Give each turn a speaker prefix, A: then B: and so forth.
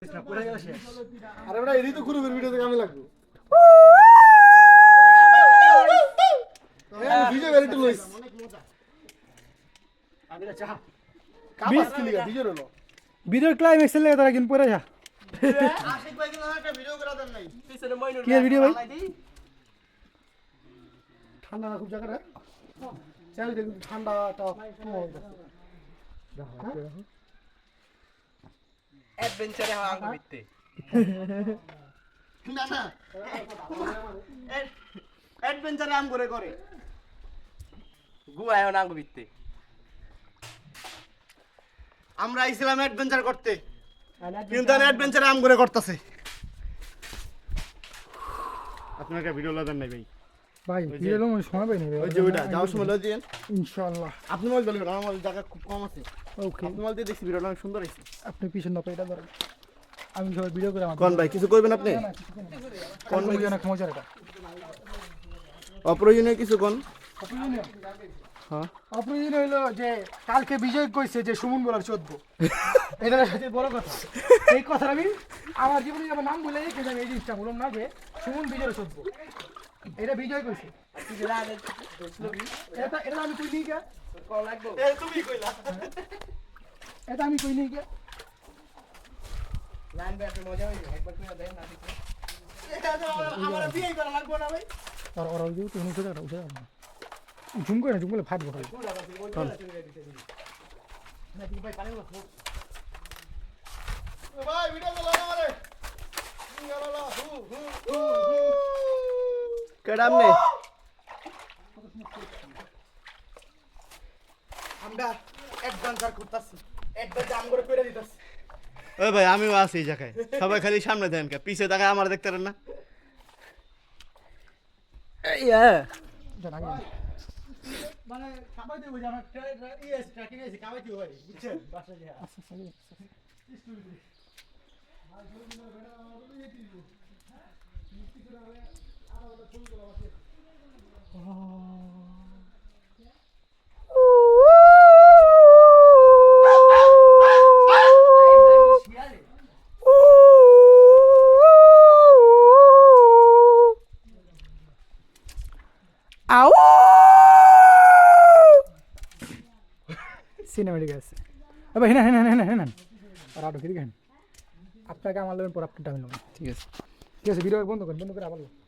A: আরে বড় এডি তো ঘুরে ঘুরে ভিডিওতে কামে লাগবে ভিডিও ভেরিটি লইস আমিরা চা কামাস কি লিগা ভিডিও রলো
B: ভিডিওর ক্লাইম্যাক্স এর লাগা তারা কিন পড়ে যা
A: আশিক ভাই কিন্তু একটা ভিডিও করা দেন নাই পিছনে মইনুর
B: কি ভিডিও ভাই
A: ঠান্ডা না খুব জায়গা রে চাল দেখুন ঠান্ডাটা কম হয়ে যাচ্ছে
C: অ্যাডভেঞ্চারে হওয়া আঙ্গ বিত্তে
A: না না অ্যাডভেঞ্চারে আম করে
C: গুয়ায় আঙ্গ বিত্তে
A: আমরা আইছিলাম অ্যাডভেঞ্চার করতে কিন্তু অ্যাডভেঞ্চারে আম করে করতেছে আপনার একটা ভিডিও লাগান নাই ভাই
B: ভাই ভিডিও লো সময় পাই না
A: ওই যে ওইটা যাওয়ার সময় লয়ে দিয়েন
B: ইনশাআল্লাহ
A: আপনি মাল বলবেন আমার জায়গা খুব কম আছে
B: ওকে
A: আপনি মাল দিয়ে দেখছি ভিডিওটা অনেক সুন্দর হয়েছে
B: আপনি পিছন না এটা ধরেন আমি সবাই ভিডিও করে আমার
A: কোন ভাই কিছু করবেন আপনি
B: কোন ভিডিও না মজার এটা
A: অপ্রয়োজনীয় কিছু কোন হ্যাঁ
B: অপ্রয়োজন হইলো যে কালকে বিজয় কইছে যে সুমন বলার 14 এটা সাথে বড় কথা এই কথা আমি আমার জীবনে আমার নাম বলে রেখে যাবে এই জিনিসটা বললাম না যে সুমন বিজয় 14 এটা বিজয় কইছে এটা আমি কই নি কে
C: কল লাগবো
A: তুমি কইলা
B: এটা আমি কই নি কে
C: লাইন ব্যাক মজা হইবে একবার কইয়া দেন না ঠিক
A: আমার বিয়ে করা লাগবে না ভাই
B: আর ওরা ওই যে তুমি উঠে দাও ঝুম করে ঝুম করে ফাটবো খালি
A: ভাই ভিডিও তো লাগা মারে কেডাম নে
C: আমরা অ্যাডভেঞ্চার করতেছি অ্যাডভেঞ্চার আম করে কইরা দিতেছি
A: ওই ভাই আমিও আছি এই জায়গায় সবাই খালি সামনে দেন কে পিছে তাকায় আমার দেখতে পারেন না মানে খাবাই দেব যে আমার ইএস ট্র্যাকিং এসে খাবাই দিও ভাই বুঝছেন বাসা যা
B: আউ সিনেমেটিক আছে আবার হেনা আর আটো কি দেখেন আপনাকে আমার লোন পর আপনারটা আমি লোন
A: ঠিক আছে
B: ঠিক আছে ভিডিও বন্ধ করে আবার